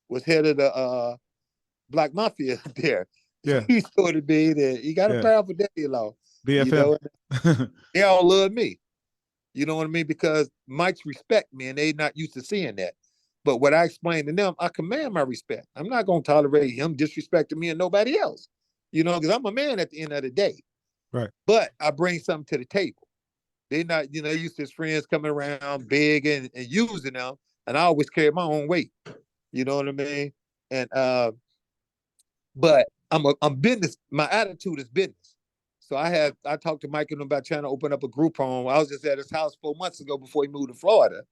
Was head of the Black Mafia there. Yeah. He sort of be there. He got a Yeah. powerful daddy-in-law, you BFM. know. They all love me. You know what I mean? Because Mike's respect me and they not used to seeing that. But what I explained to them, I command my respect. I'm not going to tolerate him disrespecting me and nobody else, you know, because I'm a man at the end of the day. Right. But I bring something to the table. They not, you know, they used to his friends coming around big and using them. And I always carry my own weight. You know what I mean? And but I'm business. My attitude is business. So I talked to Mike and him about trying to open up a group home. I was just at his house 4 months ago before he moved to Florida,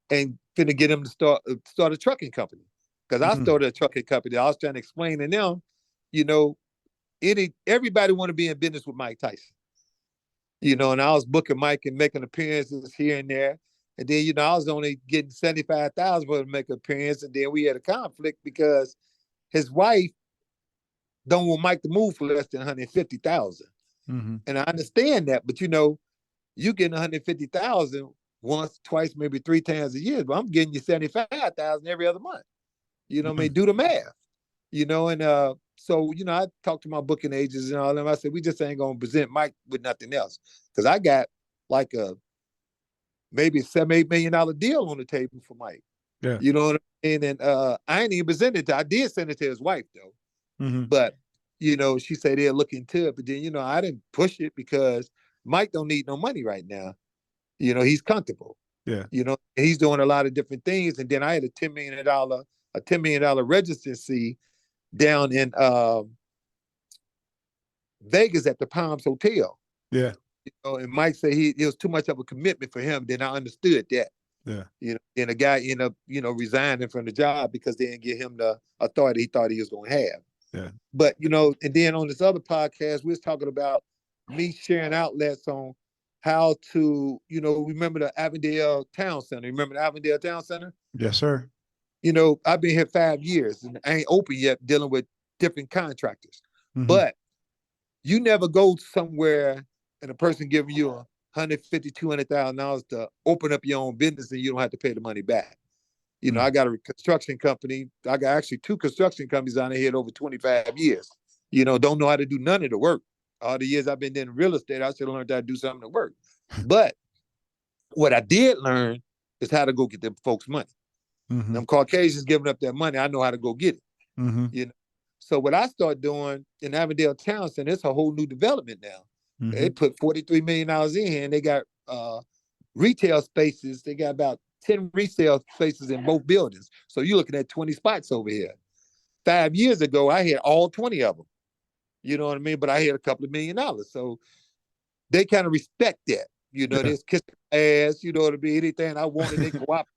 and finna get him to start a trucking company. Because I started a trucking company. I was trying to explain to them, you know, everybody want to be in business with Mike Tyson. You know, and I was booking Mike and making appearances here and there. And then, you know, I was only getting 75,000 for him to make an appearance. And then we had a conflict because his wife don't want Mike to move for less than 150,000. Mm-hmm. And I understand that, but you know, you getting 150,000 once, twice, maybe 3 times a year, but I'm getting you 75,000 every other month. You know what I mean? Do the math. You know, and so, you know, I talked to my booking agents and all them. I said, we just ain't gonna present Mike with nothing else. Cause I got like a maybe $7-8 million deal on the table for Mike. Yeah. You know what I mean? And I ain't even presented it to, I did send it to his wife though. Mm-hmm. But you know, she said they'll look into it. But then, you know, I didn't push it because Mike don't need no money right now. You know, he's comfortable. Yeah. You know, he's doing a lot of different things. And then I had a $10 million registry down in Vegas at the Palms Hotel. Yeah. You know, and Mike said it was too much of a commitment for him. Then I understood that. Yeah. You know, and the guy ended up, you know, resigning from the job because they didn't give him the authority he thought he was going to have. Yeah. But, you know, and then on this other podcast, we was talking about me sharing outlets on how to, you know, remember the Avondale Town Center. Remember the Avondale Town Center? Yes, sir. You know, I've been here 5 years and I ain't open yet dealing with different contractors. Mm-hmm. But you never go somewhere and a person giving you $150,000, $200,000 to open up your own business and you don't have to pay the money back. You know, I got a construction company. I got actually 2 construction companies on here over 25 years. You know, don't know how to do none of the work. All the years I've been in real estate, I should have learned how to do something to work. But what I did learn is how to go get them folks money. Mm-hmm. Them Caucasians giving up their money, I know how to go get it. Mm-hmm. You know, so what I started doing in Avondale Town Center, it's a whole new development now. Mm-hmm. They put $43 million in here, and they got retail spaces. They got about 10 resale spaces in both buildings. So you're looking at 20 spots over here. 5 years ago, I had all 20 of them. You know what I mean? But I had a couple of $1 million. So they kind of respect that. You know, they kiss their ass, you know what I mean? Anything I wanted, they cooperate.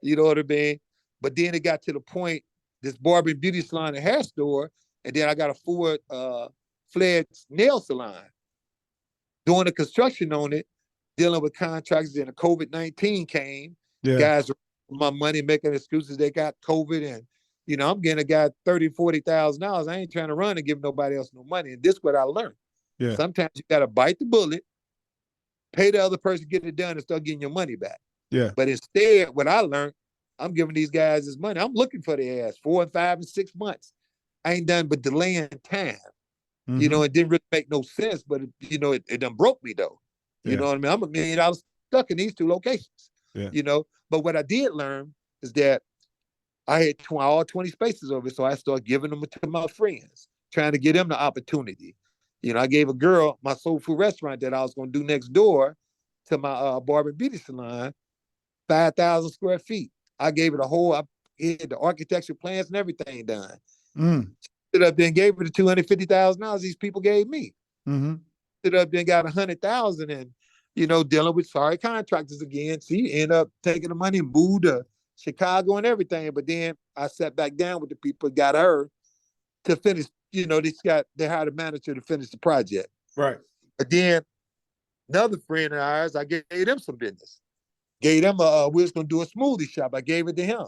You know what I mean? But then it got to the point, this barber and beauty salon and hair store, and then I got a full-fledged nail salon. Doing the construction on it, dealing with contractors, and the COVID-19 came. Yeah. Guys my money making excuses they got COVID, and you know, I'm getting a guy $30,000-$40,000. I ain't trying to run and give nobody else no money. And this is what I learned. Yeah. Sometimes you gotta bite the bullet, pay the other person, get it done, and start getting your money back. Yeah. But instead, what I learned, I'm giving these guys this money. I'm looking for their ass 4 and 5 and 6 months. I ain't done but delaying time. Mm-hmm. You know, it didn't really make no sense, but you know, it done broke me though. You know what I mean? I'm $1 million stuck in these 2 locations. Yeah. You know, but what I did learn is that I had all 20 spaces over, so I started giving them to my friends, trying to get them the opportunity. You know, I gave a girl my soul food restaurant that I was going to do next door to my barber and beauty salon, 5,000 square feet. I gave it a whole, I had the architecture plans and everything done. Stood up there and gave it the $250,000 these people gave me. Mm-hmm. Stood up there and got 100,000 and, you know, dealing with sorry contractors again. See, end up taking the money and moved to Chicago and everything. But then I sat back down with the people, got her to finish, you know, they hired a manager to finish the project. Right. But then another friend of ours, I gave them some business. Gave them we was gonna do a smoothie shop. I gave it to him.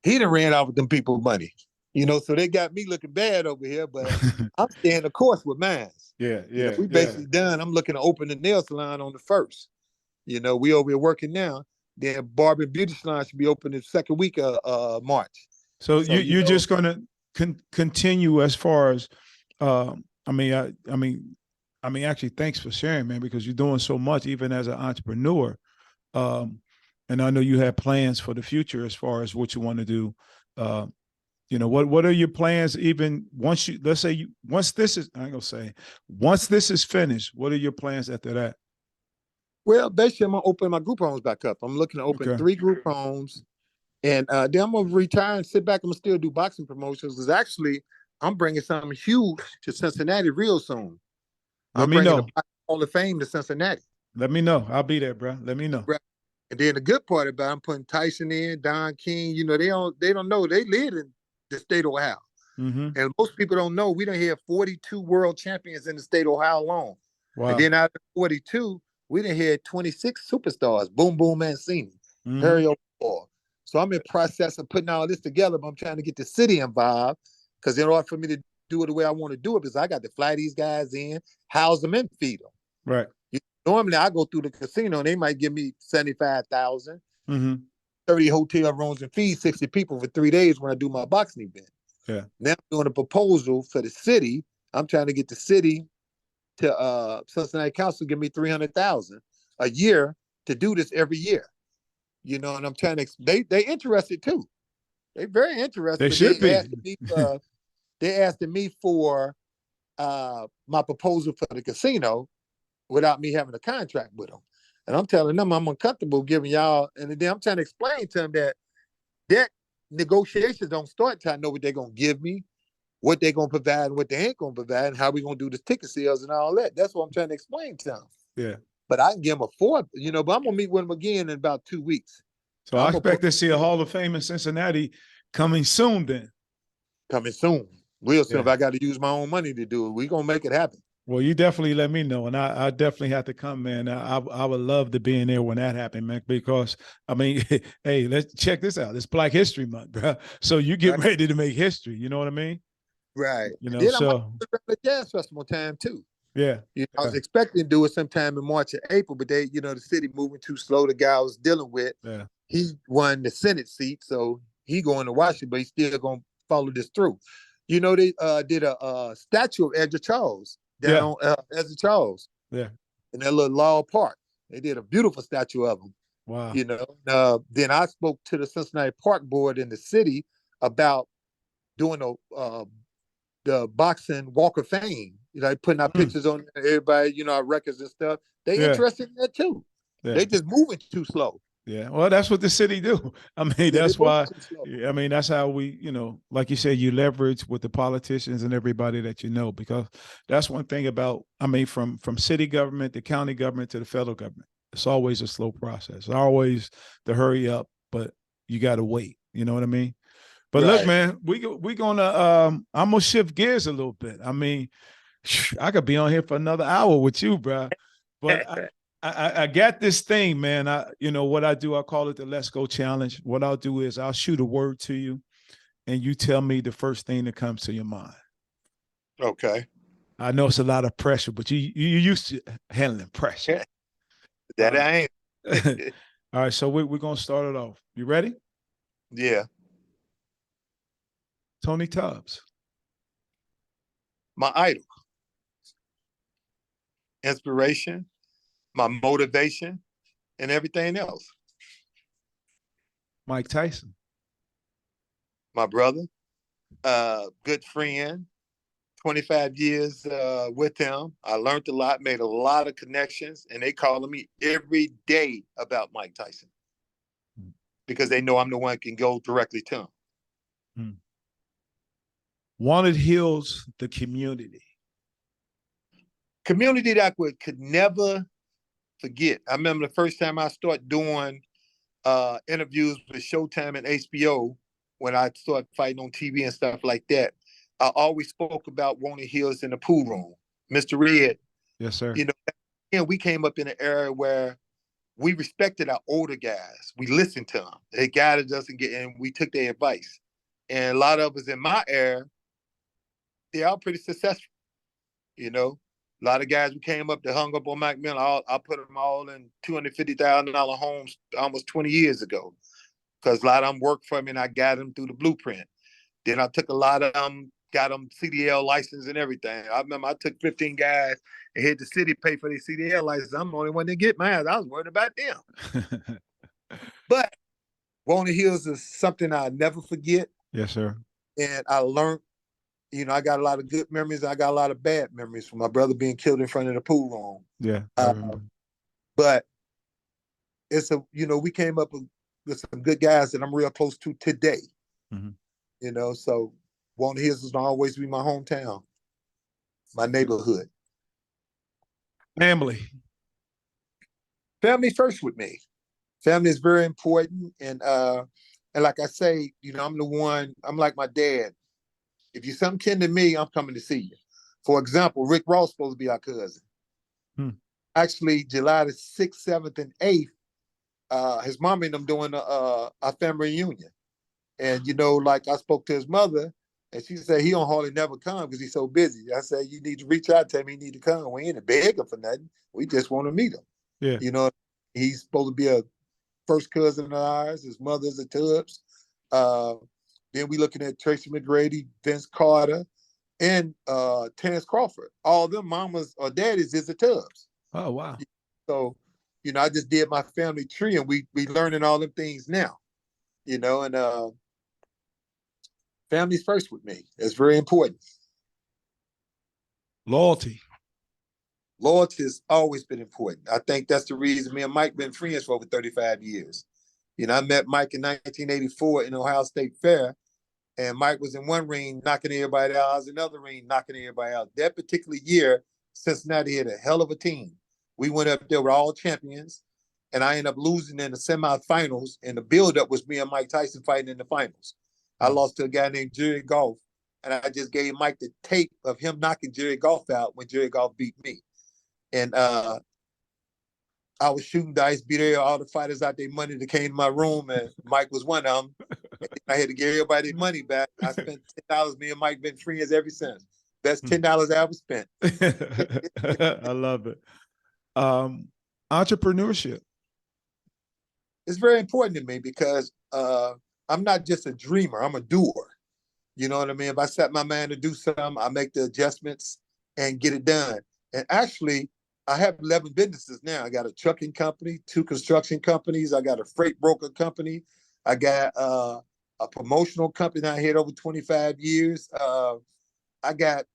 He done ran off with them people money. You know, so they got me looking bad over here, but I'm staying the course with mine. Yeah. You know, we basically done. I'm looking to open the nail salon on the 1st. You know, we over here working now. Then barber and beauty salon should be open the 2nd week of March. So you're just gonna continue as far as I mean, I mean, actually, thanks for sharing, man, because you're doing so much, even as an entrepreneur. Um, and I know you have plans for the future as far as what you want to do. Uh, what are your plans? Even once you, let's say you, once this is, I ain't gonna say, once this is finished, what are your plans after that? Well, basically, I'm gonna open my group homes back up. I'm looking to open Okay. 3 group homes, and then I'm gonna retire and sit back. I'm gonna still do boxing promotions. Because actually, I'm bringing something huge to Cincinnati real soon. Let I'm me bringing the know. Hall of Fame to Cincinnati. Let me know. I'll be there, bro. Let me know. Right. And then the good part about it, I'm putting Tyson in, Don King. They don't know they live in the state of Ohio. Mm-hmm. And most people don't know we don't have 42 world champions in the state of Ohio alone. And Wow. then out of 42, we done had 26 superstars. Boom Boom Mancini, Mm-hmm. Harry O'Connor. So I'm in process of putting all this together, but I'm trying to get the city involved because in order for me to do it the way I want to do it, because I got to fly these guys in, house them, and feed them. Right. Normally I go through the casino and they might give me 75,000, Mm-hmm. 30 hotel rooms and feed 60 people for 3 days when I do my boxing event. Yeah. Now I'm doing a proposal for the city. I'm trying to get the city to Cincinnati Council give me 300,000 a year to do this every year. And I'm trying to. They interested too. They very interested, They but should be. they asking me for my proposal for the casino without me having a contract with them. And I'm telling them I'm uncomfortable giving y'all. And then I'm trying to explain to them that negotiations don't start till I know what they're gonna give me, what they're gonna provide, and what they ain't gonna provide, and how we gonna do the ticket sales and all that. That's what I'm trying to explain to them. Yeah. But I can give them a fourth, but I'm gonna meet with them again in about 2 weeks. So I I'm gonna put expect to see a Hall of Fame in Cincinnati coming soon. Then. coming soon, real soon. If Yeah. I got to use my own money to do it, we gonna make it happen. Well, you definitely let me know, and I definitely have to come, man. I would love to be in there when that happened, man. Because I mean, hey, let's check this out. It's Black History Month, bro. So you get Right. ready to make history. You know what I mean? Right. You And know. then I might So do it around the jazz festival time too. yeah, I yeah, was expecting to do it sometime in March or April, but the city moving too slow. The guy I was dealing with, yeah. he won the Senate seat, so he going to Washington, but he's still gonna follow this through. They did a statue of Edgar Charles down Yeah, on Edgar Charles yeah. in that little Law Park. They did a beautiful statue of him. Wow. Then I spoke to the Cincinnati Park Board in the city about doing the boxing Walk of Fame. Putting our Hmm. pictures on everybody, our records and stuff. They Yeah, interested in that too. yeah, They just moving too slow. yeah. Well, that's what the city do. I mean, Yeah, they that's moving why. too slow. I mean, that's how we, like you said, you leverage with the politicians and everybody that you know, because that's one thing about. I mean, from city government to county government to the federal government, it's always a slow process. It's always the hurry up, but you got to wait. You know what I mean? But look, Right. man, we gonna I'm gonna shift gears a little bit. I mean, I could be on here for another hour with you, bro. But I got this thing, man. What I do, I call it the Let's Go Challenge. What I'll do is I'll shoot a word to you, and you tell me the first thing that comes to your mind. Okay. I know it's a lot of pressure, but you used to handling pressure. That I All ain't. right, so we're gonna start it off. You ready? Yeah. Tony Tubbs. My idol, inspiration, my motivation, and everything else. Mike Tyson. My brother, good friend, 25 years with him. I learned a lot, made a lot of connections, and they calling me every day about Mike Tyson because they know I'm the one who can go directly to him. Hmm. Wanted heals the community. Community that I could never forget. I remember the first time I started doing interviews with Showtime and HBO when I started fighting on TV and stuff like that. I always spoke about Wanted Hills in the pool room. Mr. Red, Yes, sir. And we came up in an era where we respected our older guys. We listened to them. They guided us and we took their advice. And a lot of us in my era, they're all pretty successful. A lot of guys who came up that hung up on Mac Miller, I put them all in $250,000 homes almost 20 years ago because a lot of them worked for me and I got them through the blueprint. Then I took a lot of them got them CDL license and everything. I remember I took 15 guys and had the city pay for their CDL license. I'm the only one that get mine. I was worried about them. But Walnut Hills is something I'll never forget. Yes, sir. And I learned, I got a lot of good memories. I got a lot of bad memories from my brother being killed in front of the pool room. Yeah, I remember. But it's we came up with some good guys that I'm real close to today. Mm-hmm. So Walnut Hills will always be my hometown, my neighborhood. Family first with me. Family is very important, and like I say, I'm like my dad. If you're something kin to me, I'm coming to see you. For example, Rick Ross supposed to be our cousin. Actually, July the 6th, 7th, and 8th, his mom and them doing a family reunion. And, like I spoke to his mother, and she said he don't hardly never come because he's so busy. I said, you need to reach out to him. He need to come. We ain't begging for nothing. We just want to meet him. Yeah. He's supposed to be a first cousin of ours. His mother's a Tubbs. Then we looking at Tracy McGrady, Vince Carter, and Terrence Crawford. All them mamas or daddies is a Tubbs. Oh, wow. So, I just did my family tree, and we learning all them things now. And family's first with me. It's very important. Loyalty has always been important. I think that's the reason me and Mike been friends for over 35 years. I met Mike in 1984 in Ohio State Fair, and Mike was in one ring knocking everybody out. I was in another ring knocking everybody out. That particular year, Cincinnati had a hell of a team. We went up there with all champions, and I ended up losing in the semifinals, and the buildup was me and Mike Tyson fighting in the finals. I lost to a guy named Jerry Goff, and I just gave Mike the tape of him knocking Jerry Goff out when Jerry Goff beat me. And I was shooting dice, beat all the fighters out their money that came to my room, and Mike was one of them. I had to give everybody their money back. I spent $10. Me and Mike been friends ever since. Best $10 I ever spent. I love it. Entrepreneurship. It's very important to me because I'm not just a dreamer. I'm a doer. You know what I mean? If I set my mind to do something, I make the adjustments and get it done. And actually, I have 11 businesses now. I got a trucking company, 2 construction companies. I got a freight broker company. I got a promotional company I had over 25 years. I got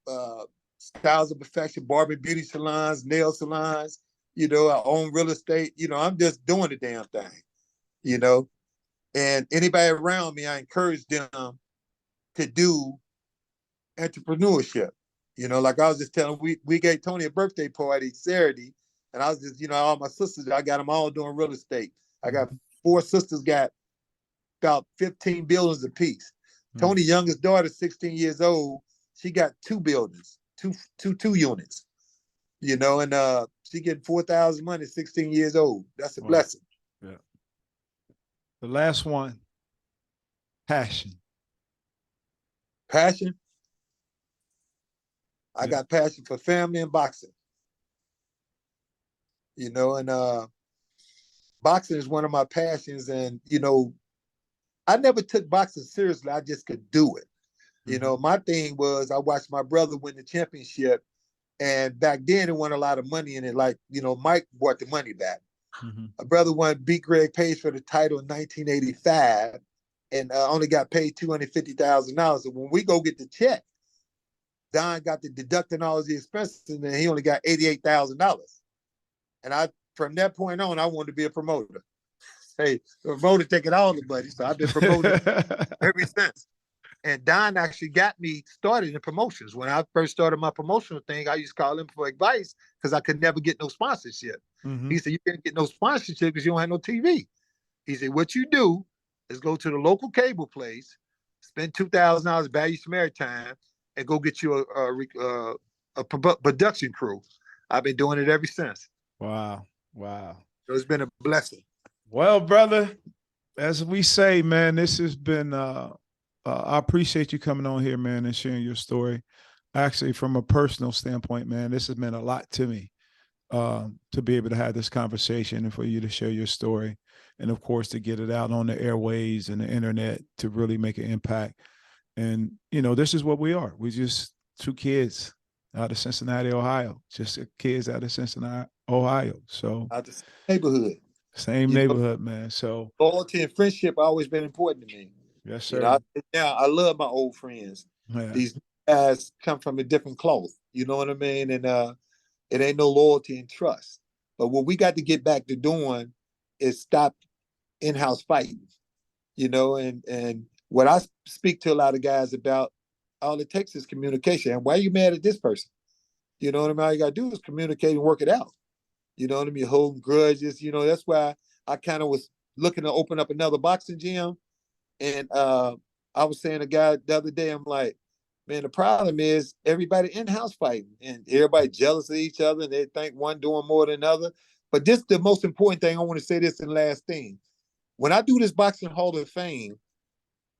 Styles of Perfection, barber beauty salons, nail salons. I own real estate. I'm just doing the damn thing, and anybody around me, I encourage them to do entrepreneurship. Like I was just telling, we gave Tony a birthday party Saturday, and I was just, all my sisters, I got them all doing real estate. I got 4 sisters, got about 15 buildings apiece. Tony's youngest daughter, 16 years old, she got 2 buildings, two units, and she getting $4,000 money, 16 years old. That's a blessing. Yeah. The last one, passion. Passion. I got passion for family and boxing. And boxing is one of my passions. And, I never took boxing seriously. I just could do it. My thing was I watched my brother win the championship. And back then, it wasn't a lot of money in it. Like, Mike brought the money back. My brother beat Greg Page for the title in 1985 and only got paid $250,000. And when we go get the check, Don got to deducting all the expenses, and then he only got $88,000. And from that point on, I wanted to be a promoter. Hey, the promoter taking all the money, so I've been promoted ever since. And Don actually got me started in promotions. When I first started my promotional thing, I used to call him for advice because I could never get no sponsorship. He said, you can't get no sponsorship because you don't have no TV. He said, what you do is go to the local cable place, spend $2,000, value some airtime, and go get you a production crew. I've been doing it ever since. Wow. So it's been a blessing. Well, brother, as we say, man, this has been, I appreciate you coming on here, man, and sharing your story. Actually, from a personal standpoint, man, this has meant a lot to me to be able to have this conversation and for you to share your story. And of course, to get it out on the airways and the internet to really make an impact. And, this is what we are. We just two kids out of Cincinnati, Ohio, just kids out of Cincinnati, Ohio. So Out the neighborhood. same You know, neighborhood, man. So loyalty and friendship always been important to me. yes, You know, sir. I love my old friends. Yeah. These guys come from a different cloth. You know what I mean? And it ain't no loyalty and trust. But what we got to get back to doing is stop in-house fighting. And what I speak to a lot of guys about, all it takes is communication. And why are you mad at this person? You know what I mean? All you gotta do is communicate and work it out. You know what I mean? Holding grudges. That's why I kind of was looking to open up another boxing gym. And I was saying to a guy the other day, I'm like, man, the problem is everybody in-house fighting and everybody jealous of each other and they think one doing more than another. But this the most important thing. I want to say this in the last thing. When I do this boxing Hall of Fame,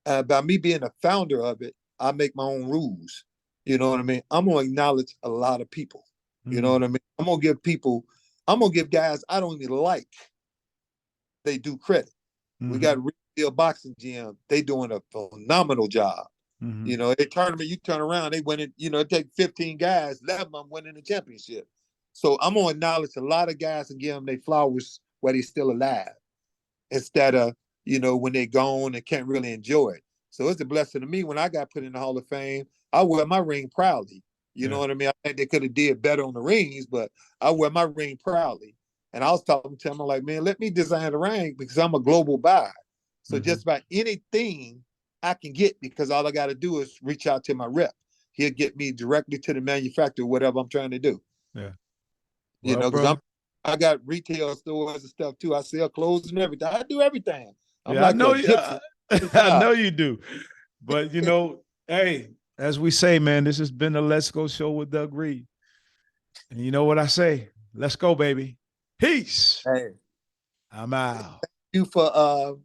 by me being the founder of it, I make my own rules. You know what I mean? I'm gonna acknowledge a lot of people. You know what I mean? I'm gonna give guys I don't even like, they do credit. We got Real Boxing Gym. They doing a phenomenal job. A tournament, you turn around, they win it, it take 15 guys, 11 of them winning the championship. So I'm gonna acknowledge a lot of guys and give them their flowers while they're still alive, instead of, when they're gone and can't really enjoy it. So it's a blessing to me when I got put in the Hall of Fame. I wear my ring proudly. You know what I mean? I think they could have did better on the rings, but I wear my ring proudly. And I was talking to him, I'm like, man, let me design the ring because I'm a global buyer. So just about anything I can get, because all I got to do is reach out to my rep. He'll get me directly to the manufacturer, whatever I'm trying to do. Yeah. Well, because brother. I got retail stores and stuff too. I sell clothes and everything. I do everything. I'm Yeah, I like know a you. gypsy. I know you do. But hey, as we say, man, this has been the Let's Go show with Doug Reed. And you know what I say? Let's go, baby. Peace. Hey, I'm out. you for